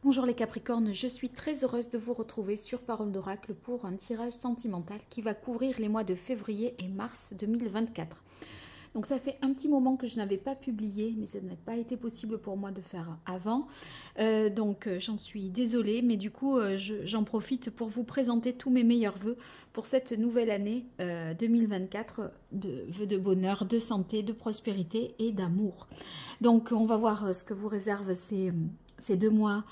Bonjour les Capricornes, je suis très heureuse de vous retrouver sur Parole d'Oracle pour un tirage sentimental qui va couvrir les mois de février et mars 2024. Donc ça fait un petit moment que je n'avais pas publié, mais ça n'a pas été possible pour moi de faire avant. Donc j'en suis désolée, mais du coup j'en profite pour vous présenter tous mes meilleurs vœux pour cette nouvelle année 2024, vœux de bonheur, de santé, de prospérité et d'amour. Donc on va voir ce que vous réservent ces 2 mois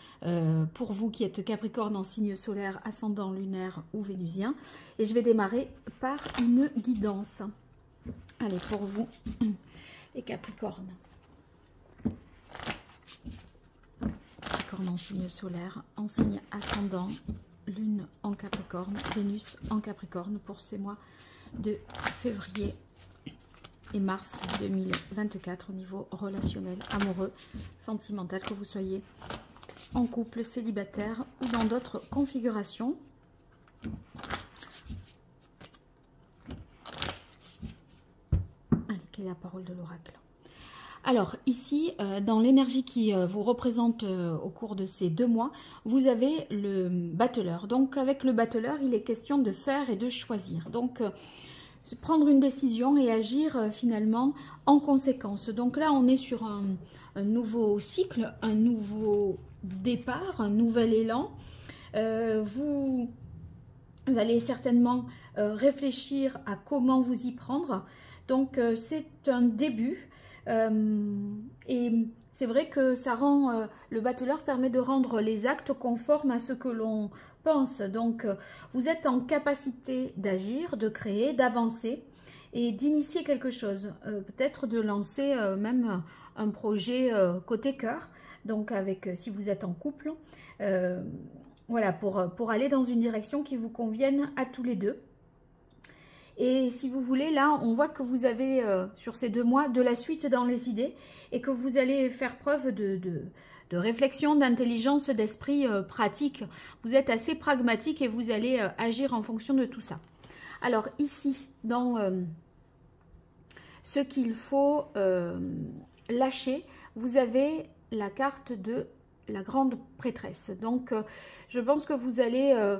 pour vous qui êtes Capricorne en signe solaire, ascendant lunaire ou vénusien. Et je vais démarrer par une guidance. Allez, pour vous, les Capricornes. Capricorne en signe solaire, en signe ascendant, lune en Capricorne, Vénus en Capricorne pour ces mois de février et mars 2024 au niveau relationnel, amoureux, sentimental, que vous soyez en couple, célibataire ou dans d'autres configurations. Allez, quelle est la parole de l'oracle? Alors ici, dans l'énergie qui vous représente au cours de ces 2 mois, vous avez le battleur. Donc avec le battleur, il est question de faire et de choisir. Donc prendre une décision et agir finalement en conséquence. Donc là, on est sur un nouveau cycle, un nouveau départ, un nouvel élan. Vous allez certainement réfléchir à comment vous y prendre. Donc c'est un début. Et c'est vrai que ça rend, le battleur permet de rendre les actes conformes à ce que l'on pense. Donc vous êtes en capacité d'agir, de créer, d'avancer et d'initier quelque chose. Peut-être de lancer même un projet côté cœur. Donc avec, si vous êtes en couple, voilà, pour aller dans une direction qui vous convienne à tous les deux. Et si vous voulez, là, on voit que vous avez, sur ces 2 mois, de la suite dans les idées et que vous allez faire preuve de réflexion, d'intelligence, d'esprit pratique. Vous êtes assez pragmatique et vous allez agir en fonction de tout ça. Alors ici, dans ce qu'il faut lâcher, vous avez la carte de la grande prêtresse. Donc, je pense que vous allez...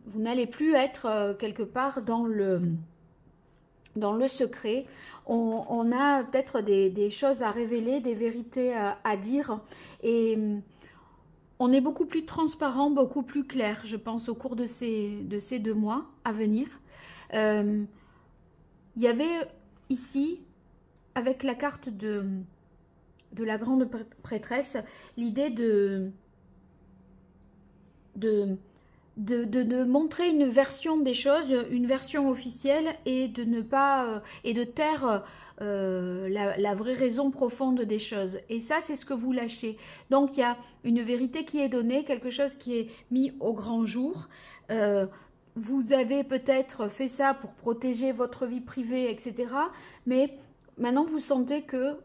vous n'allez plus être quelque part dans le secret. On a peut-être des choses à révéler, des vérités à dire. Et on est beaucoup plus transparent, beaucoup plus clair, je pense, au cours de ces 2 mois à venir. Il y avait ici, avec la carte de la grande prêtresse, l'idée de montrer une version des choses, une version officielle et de ne pas et de taire la vraie raison profonde des choses. Et ça, c'est ce que vous lâchez. Donc, il y a une vérité qui est donnée, quelque chose qui est mis au grand jour. Vous avez peut-être fait ça pour protéger votre vie privée, etc. Mais maintenant, vous sentez que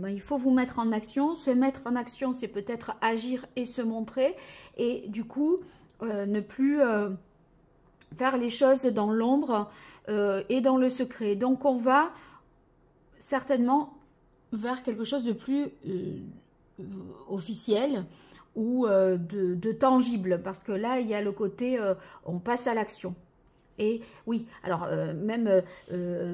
il faut vous mettre en action. Se mettre en action, c'est peut-être agir et se montrer. Et du coup... ne plus faire les choses dans l'ombre et dans le secret. Donc on va certainement vers quelque chose de plus officiel ou de tangible, parce que là il y a le côté on passe à l'action. Et oui, alors même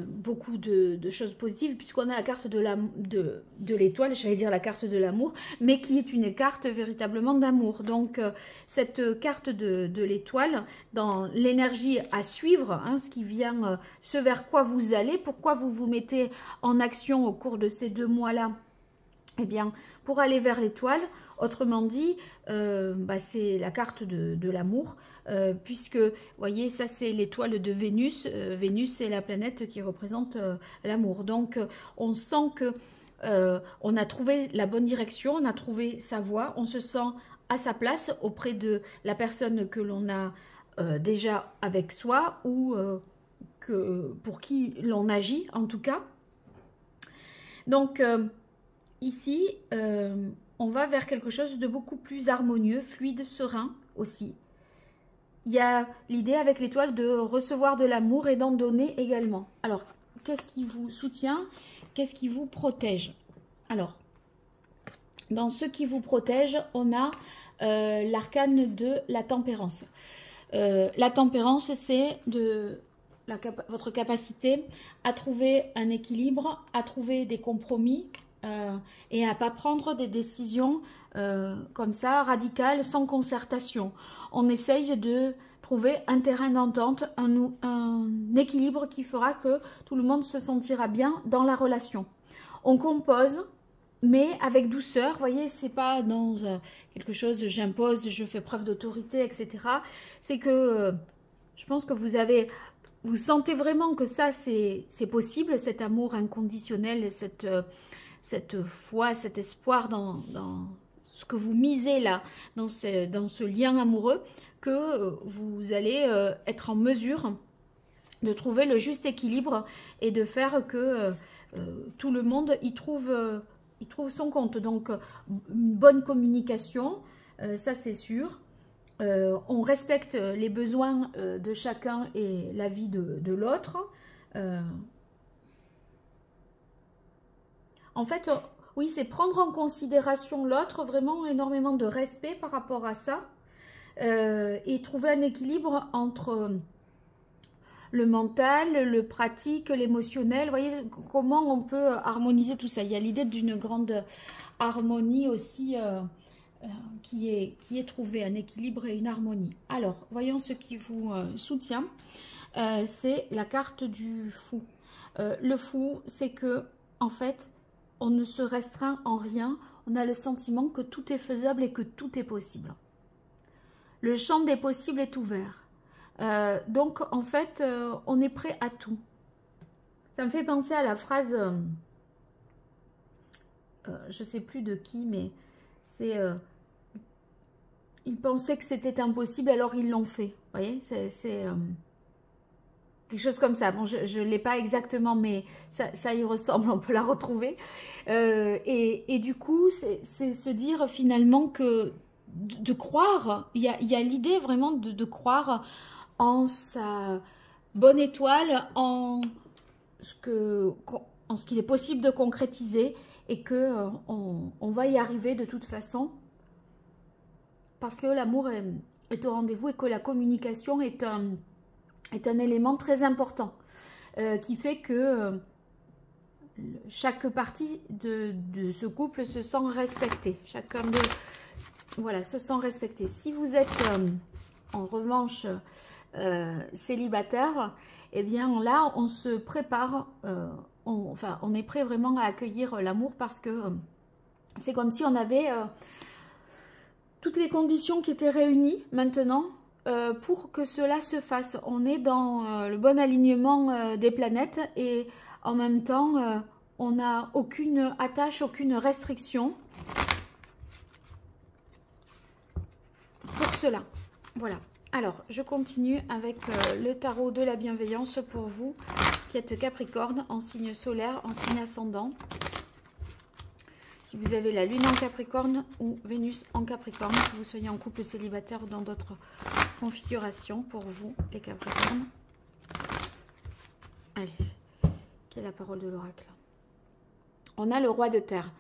beaucoup de choses positives, puisqu'on a la carte de l'étoile, j'allais dire la carte de l'amour, mais qui est une carte véritablement d'amour. Donc cette carte de l'étoile, dans l'énergie à suivre, hein, ce qui vient, ce vers quoi vous allez, pourquoi vous vous mettez en action au cours de ces 2 mois-là, eh bien, pour aller vers l'étoile, autrement dit, c'est la carte de l'amour, puisque, vous voyez, ça c'est l'étoile de Vénus. Vénus, c'est la planète qui représente l'amour. Donc, on sent que on a trouvé la bonne direction, on a trouvé sa voie, on se sent à sa place auprès de la personne que l'on a déjà avec soi ou pour qui l'on agit, en tout cas. Donc, ici, on va vers quelque chose de beaucoup plus harmonieux, fluide, serein aussi. Il y a l'idée avec l'étoile de recevoir de l'amour et d'en donner également. Alors, qu'est-ce qui vous soutient? Qu'est-ce qui vous protège? Alors, Dans ce qui vous protège, on a l'arcane de la tempérance. La tempérance, c'est votre capacité à trouver un équilibre, à trouver des compromis et à ne pas prendre des décisions comme ça, radicales, sans concertation. On essaye de trouver un terrain d'entente, un équilibre qui fera que tout le monde se sentira bien dans la relation. On compose, mais avec douceur. Vous voyez, c'est pas dans quelque chose, j'impose, je fais preuve d'autorité, etc. C'est que je pense que vous sentez vraiment que ça, c'est possible, cet amour inconditionnel, cette foi, cet espoir dans ce que vous misez là, dans ce lien amoureux, que vous allez être en mesure de trouver le juste équilibre et de faire que tout le monde y trouve son compte. Donc, une bonne communication, ça c'est sûr. On respecte les besoins de chacun et la vie de l'autre. En fait, oui, c'est prendre en considération l'autre, vraiment énormément de respect par rapport à ça. Et trouver un équilibre entre le mental, le pratique, l'émotionnel. Vous voyez comment on peut harmoniser tout ça. Il y a l'idée d'une grande harmonie aussi qui est trouvée, un équilibre et une harmonie. Alors, voyons ce qui vous soutient. C'est la carte du fou. Le fou, c'est que, en fait, on ne se restreint en rien. On a le sentiment que tout est faisable et que tout est possible. Le champ des possibles est ouvert. Donc, en fait, on est prêt à tout. Ça me fait penser à la phrase, je ne sais plus de qui, mais c'est... ils pensaient que c'était impossible, alors ils l'ont fait. Vous voyez, c'est quelque chose comme ça. Bon, je ne l'ai pas exactement, mais ça y ressemble, on peut la retrouver. Et du coup, c'est se dire finalement que de croire, il y a l'idée vraiment de croire en sa bonne étoile, en ce qu'il est possible de concrétiser et que on va y arriver de toute façon parce que l'amour est au rendez-vous et que la communication est un élément très important qui fait que chaque partie de ce couple se sent respectée. Chacun de voilà, se sent respecté. Si vous êtes en revanche célibataire, eh bien là on se prépare, on est prêt vraiment à accueillir l'amour parce que c'est comme si on avait toutes les conditions qui étaient réunies maintenant pour que cela se fasse. On est dans le bon alignement des planètes et en même temps on n'a aucune attache, aucune restriction pour cela. Voilà. Alors, je continue avec le tarot de la bienveillance pour vous qui êtes Capricorne en signe solaire, en signe ascendant. Si vous avez la Lune en Capricorne ou Vénus en Capricorne, que vous soyez en couple célibataire ou dans d'autres configurations pour vous, les Capricornes. Allez, quelle est la parole de l'oracle? On a le roi de terre.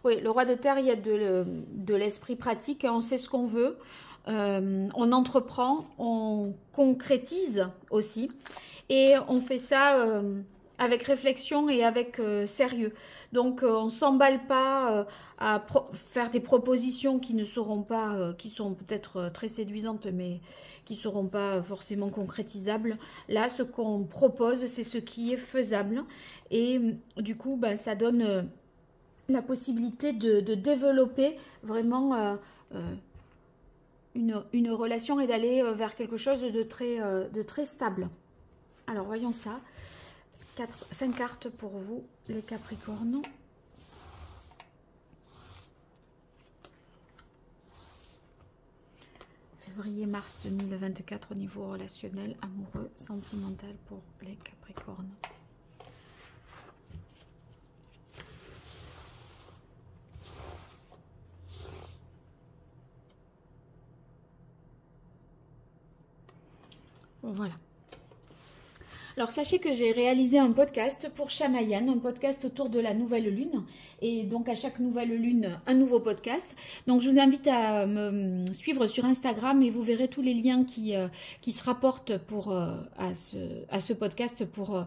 Oui, le roi de terre, il y a de l'esprit pratique, on sait ce qu'on veut. On entreprend, on concrétise aussi et on fait ça avec réflexion et avec sérieux. Donc on ne s'emballe pas à faire des propositions qui ne seront pas, qui sont peut-être très séduisantes mais qui ne seront pas forcément concrétisables. Là, ce qu'on propose, c'est ce qui est faisable et du coup, ben, ça donne la possibilité de développer vraiment une relation et d'aller vers quelque chose de très stable. Alors, voyons ça. 5 cartes pour vous, les Capricornes. Février-mars 2024 au niveau relationnel, amoureux, sentimental pour les Capricornes. Voilà. Alors, sachez que j'ai réalisé un podcast pour Chamayan, un podcast autour de la nouvelle lune. Et donc, à chaque nouvelle lune, un nouveau podcast. Donc, je vous invite à me suivre sur Instagram et vous verrez tous les liens qui se rapportent à ce podcast pour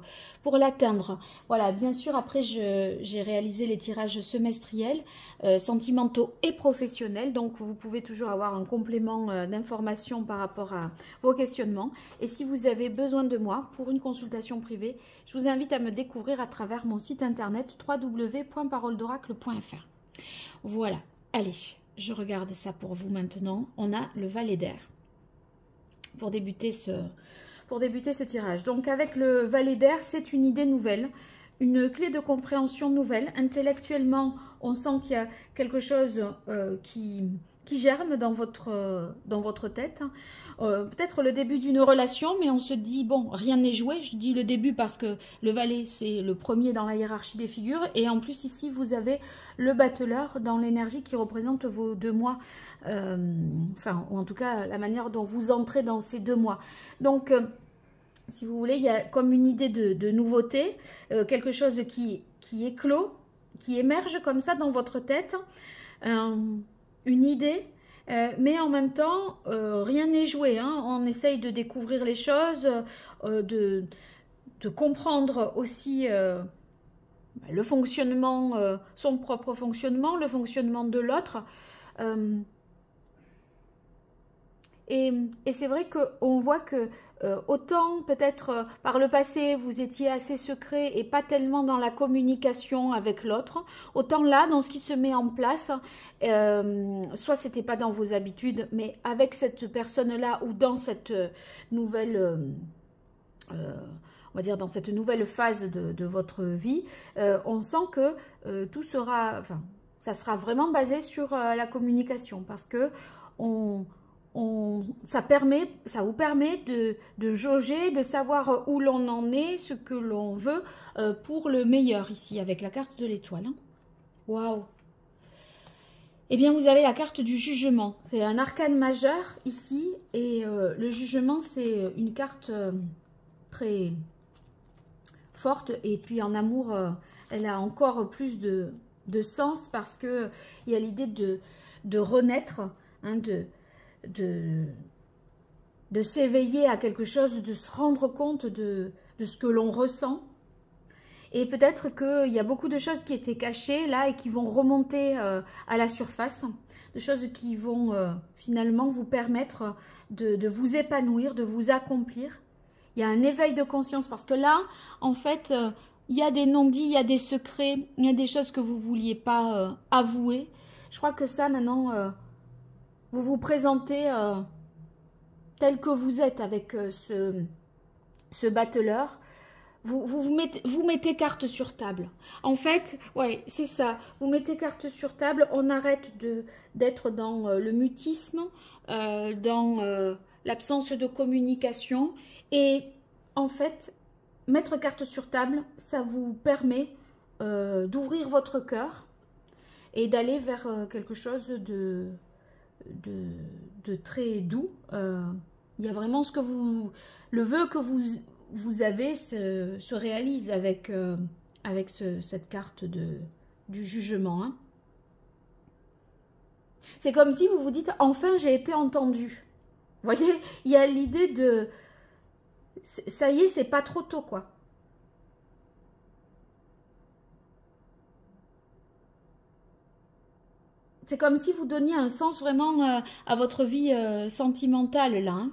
l'atteindre. Voilà, bien sûr, après, j'ai réalisé les tirages semestriels, sentimentaux et professionnels. Donc, vous pouvez toujours avoir un complément d'informations par rapport à vos questionnements. Et si vous avez besoin de moi pour une consultation privée, je vous invite à me découvrir à travers mon site internet www.paroledoracle.fr. Voilà, allez, je regarde ça pour vous maintenant. On a le valet d'air pour débuter ce tirage. Donc avec le valet d'air, c'est une idée nouvelle, une clé de compréhension nouvelle. Intellectuellement, on sent qu'il y a quelque chose qui germe dans votre tête. Peut-être le début d'une relation, mais on se dit, bon, rien n'est joué. Je dis le début parce que le valet, c'est le premier dans la hiérarchie des figures. Et en plus, ici, vous avez le battleur dans l'énergie qui représente vos 2 mois. Enfin, ou en tout cas, la manière dont vous entrez dans ces 2 mois. Donc, si vous voulez, il y a comme une idée de nouveauté, quelque chose qui éclot, qui émerge comme ça dans votre tête. Une idée. Mais en même temps, rien n'est joué. Hein. On essaye de découvrir les choses, de comprendre aussi le fonctionnement, son propre fonctionnement, le fonctionnement de l'autre. Et c'est vrai qu'on voit que autant peut-être par le passé vous étiez assez secret et pas tellement dans la communication avec l'autre, autant là dans ce qui se met en place, soit c'était pas dans vos habitudes, mais avec cette personne-là ou dans cette nouvelle, on va dire dans cette nouvelle phase de votre vie, on sent que tout sera, enfin ça sera vraiment basé sur la communication parce que ça vous permet de jauger, de savoir où l'on en est, ce que l'on veut pour le meilleur ici avec la carte de l'étoile. Waouh! Eh bien, vous avez la carte du jugement. C'est un arcane majeur ici et le jugement, c'est une carte très forte et puis en amour, elle a encore plus de sens parce que il y a l'idée de renaître, hein, de s'éveiller à quelque chose, de se rendre compte de ce que l'on ressent. Et peut-être qu'il y a beaucoup de choses qui étaient cachées là et qui vont remonter à la surface. De choses qui vont finalement vous permettre de vous épanouir, de vous accomplir. Il y a un éveil de conscience parce que là, en fait, il y a des non-dits, il y a des secrets, il y a des choses que vous ne vouliez pas avouer. Je crois que ça, maintenant... vous vous présentez tel que vous êtes avec ce battleur. Vous mettez carte sur table. En fait, ouais, c'est ça. Vous mettez carte sur table. On arrête d'être dans le mutisme, dans l'absence de communication. Et en fait, mettre carte sur table, ça vous permet d'ouvrir votre cœur et d'aller vers quelque chose de très doux. Il y a vraiment ce que le vœu que vous avez se réalise avec cette carte du jugement. Hein. C'est comme si vous vous dites enfin j'ai été entendu. Vous voyez, il y a l'idée de ça y est, c'est pas trop tôt quoi. C'est comme si vous donniez un sens vraiment à votre vie sentimentale, là. Hein.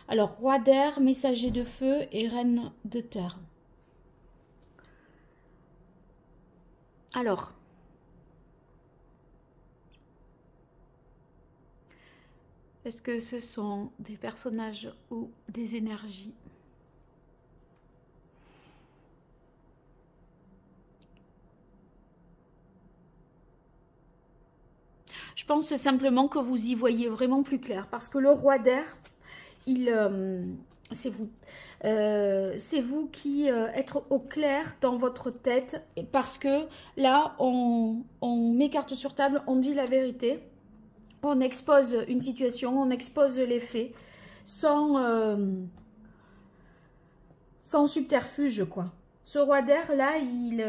Alors, roi d'air, messager de feu et reine de terre. Alors, est-ce que ce sont des personnages ou des énergies ? Je pense simplement que vous y voyez vraiment plus clair. Parce que le roi d'air, c'est vous. C'est vous qui êtes au clair dans votre tête. Parce que là, on met carte sur table, on dit la vérité. On expose une situation, on expose les faits. Sans sans subterfuge, quoi. Ce roi d'air, là, il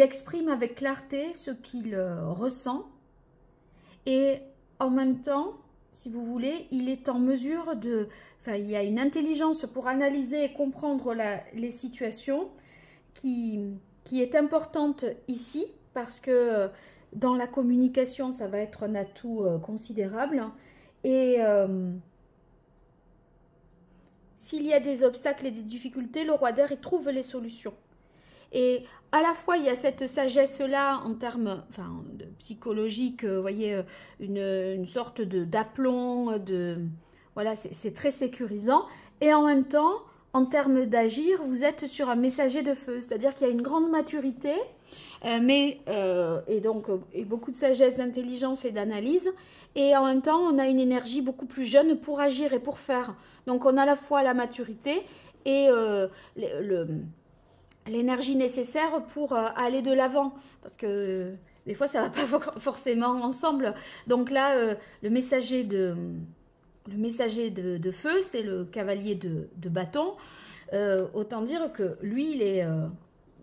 exprime avec clarté ce qu'il ressent. Et en même temps, si vous voulez, il est en mesure de... Enfin, il y a une intelligence pour analyser et comprendre les situations qui est importante ici, parce que dans la communication, ça va être un atout considérable. Et s'il y a des obstacles et des difficultés, le roi d'air, il trouve les solutions. Et à la fois, il y a cette sagesse-là en termes de psychologique, vous voyez, une sorte d'aplomb, voilà, c'est très sécurisant. Et en même temps, en termes d'agir, vous êtes sur un messager de feu, c'est-à-dire qu'il y a une grande maturité, et beaucoup de sagesse, d'intelligence et d'analyse. Et en même temps, on a une énergie beaucoup plus jeune pour agir et pour faire. Donc, on a à la fois la maturité et l'énergie nécessaire pour aller de l'avant. Parce que des fois, ça ne va pas forcément ensemble. Donc là, le messager de feu, c'est le cavalier de bâton. Autant dire que lui,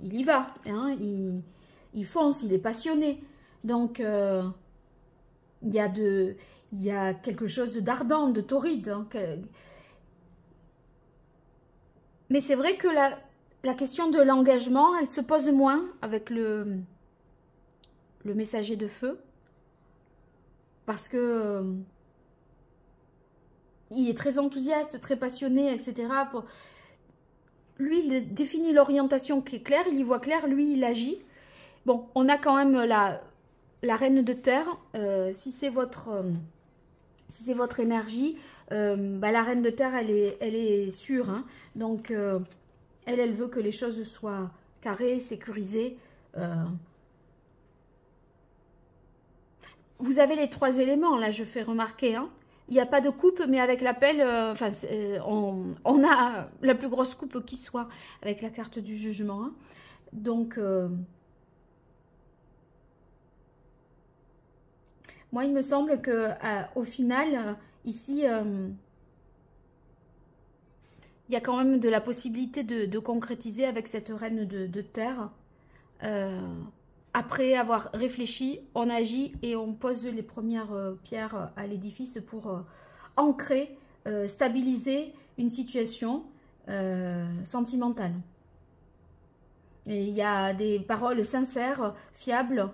il y va. Hein, il fonce, il est passionné. Donc, il y a quelque chose d'ardent, de torride. Hein, mais c'est vrai que la question de l'engagement, elle se pose moins avec le messager de feu. Parce que il est très enthousiaste, très passionné, etc. Lui, il définit l'orientation qui est claire, il y voit clair, lui, il agit. Bon, on a quand même la reine de terre. Si c'est votre énergie, la reine de terre, elle est sûre. Hein. Donc, elle veut que les choses soient carrées, sécurisées. Vous avez les 3 éléments, là, je fais remarquer. Hein. Il n'y a pas de coupe, mais avec l'appel, on a la plus grosse coupe qui soit, avec la carte du jugement. Hein. Donc, moi, il me semble qu'au final, ici, il y a quand même de la possibilité de concrétiser avec cette reine de terre. Après avoir réfléchi, on agit et on pose les premières pierres à l'édifice pour ancrer, stabiliser une situation sentimentale. Et il y a des paroles sincères, fiables,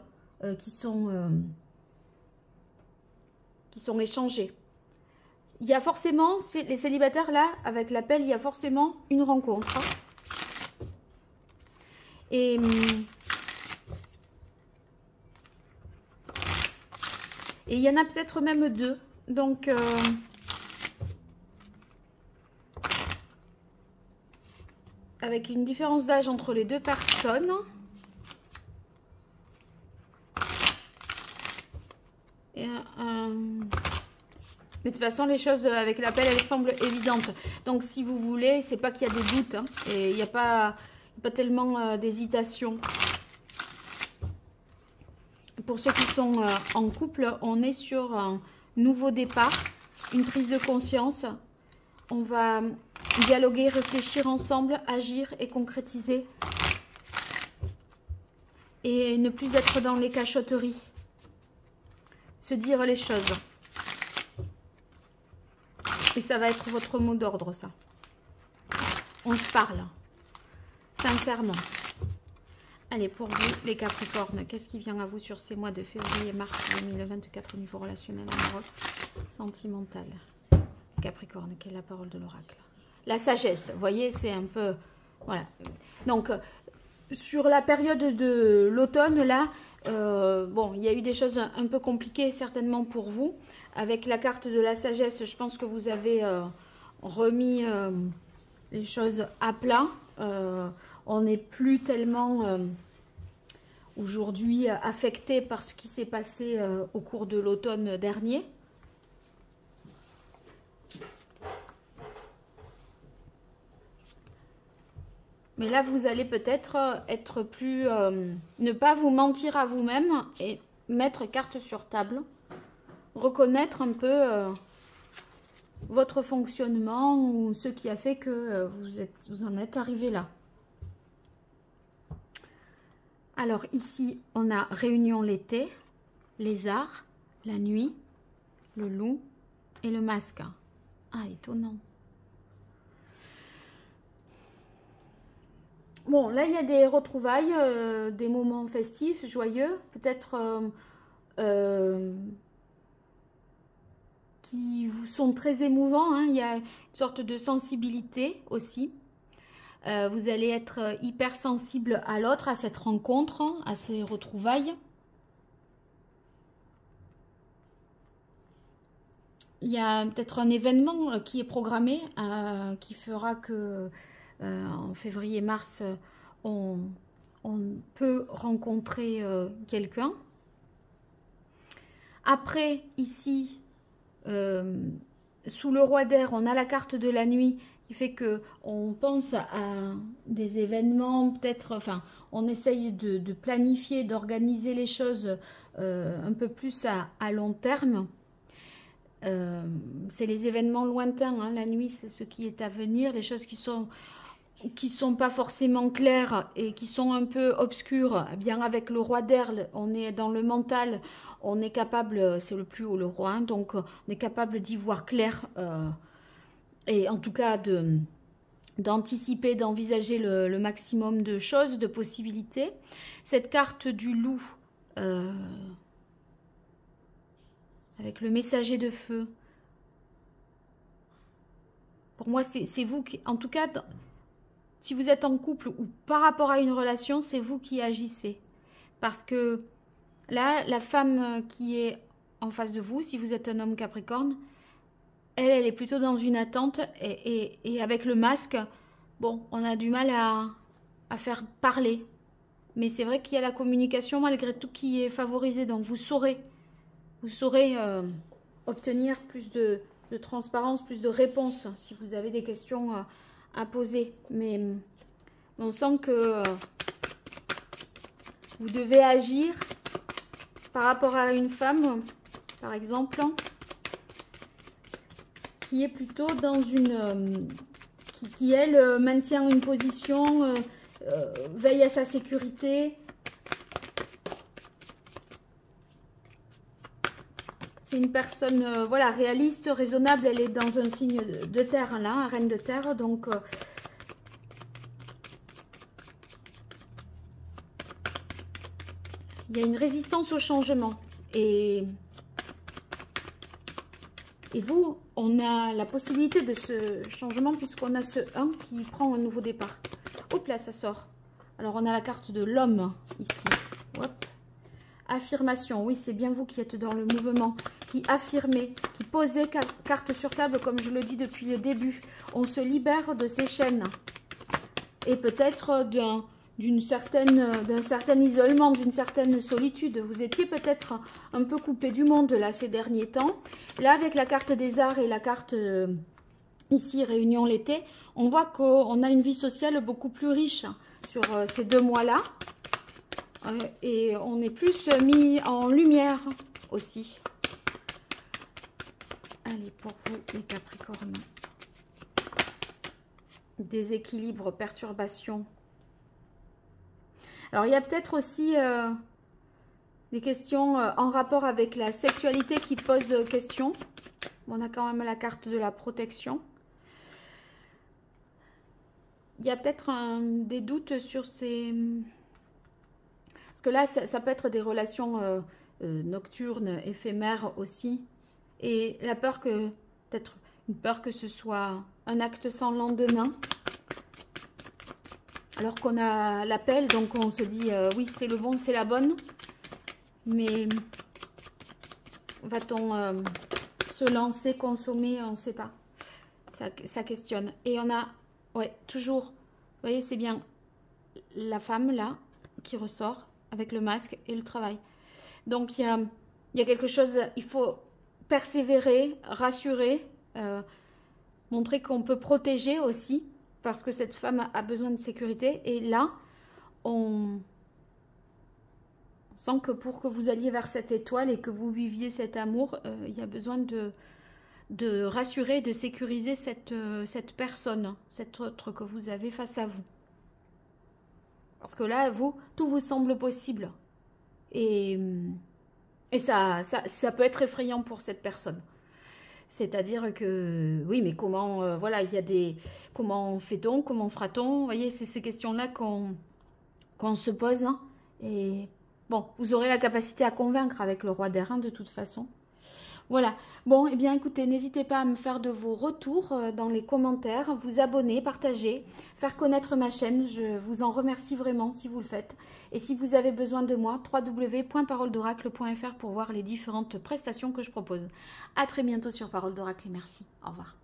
qui sont échangées. Il y a forcément, les célibataires là, avec l'appel, il y a forcément une rencontre. Et il y en a peut-être même 2. Donc, avec une différence d'âge entre les 2 personnes. Et mais de toute façon, les choses avec l'appel, elles semblent évidentes. Donc, si vous voulez, c'est pas qu'il y a des doutes. Hein, et il n'y a pas tellement d'hésitation. Pour ceux qui sont en couple, on est sur un nouveau départ, une prise de conscience. On va dialoguer, réfléchir ensemble, agir et concrétiser. Et ne plus être dans les cachotteries. Se dire les choses. Et ça va être votre mot d'ordre, ça. On se parle. Sincèrement. Allez, pour vous, les Capricornes, qu'est-ce qui vient à vous sur ces mois de février et mars 2024 au niveau relationnel, amoureux, sentimental? Capricorne, quelle est la parole de l'oracle? La sagesse, vous voyez, c'est un peu... Voilà. Donc, sur la période de l'automne, là, bon, il y a eu des choses un peu compliquées, certainement pour vous. Avec la carte de la sagesse, je pense que vous avez remis les choses à plat. On n'est plus tellement aujourd'hui affecté par ce qui s'est passé au cours de l'automne dernier. Mais là, vous allez peut-être être plus... ne pas vous mentir à vous-même et mettre carte sur table. Reconnaître un peu votre fonctionnement ou ce qui a fait que vous en êtes arrivé là. Alors ici, on a réunion l'été, lézard, la nuit, le loup et le masque. Ah, étonnant. Bon, là, il y a des retrouvailles, des moments festifs, joyeux, peut-être qui vous sont très émouvants. Hein. Il y a une sorte de sensibilité aussi. Vous allez être hyper sensible à l'autre, à cette rencontre, à ces retrouvailles. Il y a peut-être un événement qui est programmé, qui fera que en février-mars, on peut rencontrer quelqu'un. Après, ici, sous le roi d'air, on a la carte de la nuit qui fait que on pense à des événements, peut-être, enfin, on essaye de planifier, d'organiser les choses un peu plus à long terme. C'est les événements lointains, hein. La nuit, c'est ce qui est à venir, les choses qui sont pas forcément claires et qui sont un peu obscures. Eh bien, avec le roi d'air, on est dans le mental, on est capable, c'est le plus haut, le roi, hein, donc on est capable d'y voir clair et en tout cas d'anticiper, d'envisager le maximum de choses, de possibilités. Cette carte du loup, avec le messager de feu, pour moi, c'est vous qui, en tout cas, si vous êtes en couple ou par rapport à une relation, c'est vous qui agissez. Parce que là, la femme qui est en face de vous, si vous êtes un homme Capricorne, elle est plutôt dans une attente et avec le masque, bon, on a du mal à faire parler. Mais c'est vrai qu'il y a la communication malgré tout qui est favorisée. Donc vous saurez obtenir plus de transparence, plus de réponses si vous avez des questions à poser. Mais on sent que vous devez agir par rapport à une femme, par exemple, qui est plutôt dans une... qui elle, maintient une position, veille à sa sécurité. C'est une personne voilà, réaliste, raisonnable. Elle est dans un signe de terre, là, un reine de terre. Donc, il y a une résistance au changement. Et vous, on a la possibilité de ce changement puisqu'on a ce 1 qui prend un nouveau départ. Hop là, ça sort. Alors, on a la carte de l'homme ici. Hop. Affirmation, oui, c'est bien vous qui êtes dans le mouvement, qui affirmez, qui posez carte sur table, comme je le dis depuis le début. On se libère de ces chaînes. Et peut-être d'un certain isolement, d'une certaine solitude. Vous étiez peut-être un peu coupé du monde là ces derniers temps. Là, avec la carte des arts et la carte ici, Réunion l'été, on voit qu'on a une vie sociale beaucoup plus riche sur ces 2 mois-là. Et on est plus mis en lumière aussi. Allez, pour vous, les Capricornes. Déséquilibre, perturbation. Alors, il y a peut-être aussi des questions en rapport avec la sexualité qui posent question. On a quand même la carte de la protection. Il y a peut-être des doutes sur ces... Parce que là, ça peut être des relations nocturnes, éphémères aussi. Et la peur que... Peut-être une peur que ce soit un acte sans lendemain. Alors qu'on a l'appel, donc on se dit oui, c'est le bon, c'est la bonne. Mais va-t-on se lancer, consommer? On ne sait pas. Ça questionne. Et on a, ouais, toujours, vous voyez, c'est bien la femme là qui ressort avec le masque et le travail. Donc il y a quelque chose, il faut persévérer, rassurer, montrer qu'on peut protéger aussi. Parce que cette femme a besoin de sécurité. Et là, on sent que pour que vous alliez vers cette étoile et que vous viviez cet amour, il y a besoin de rassurer, de sécuriser cette personne, cet autre que vous avez face à vous. Parce que là, tout vous semble possible. Et ça peut être effrayant pour cette personne. C'est-à-dire que, oui, mais comment, voilà, il y a des... Comment fait-on, comment fera-t-on? Vous voyez, c'est ces questions-là qu'on se pose. Hein. Et bon, vous aurez la capacité à convaincre avec le roi d'airain de toute façon. Voilà. Bon, eh bien, écoutez, n'hésitez pas à me faire de vos retours dans les commentaires, vous abonner, partager, faire connaître ma chaîne. Je vous en remercie vraiment si vous le faites. Et si vous avez besoin de moi, www.paroledoracle.fr pour voir les différentes prestations que je propose. À très bientôt sur Parole d'Oracle et merci. Au revoir.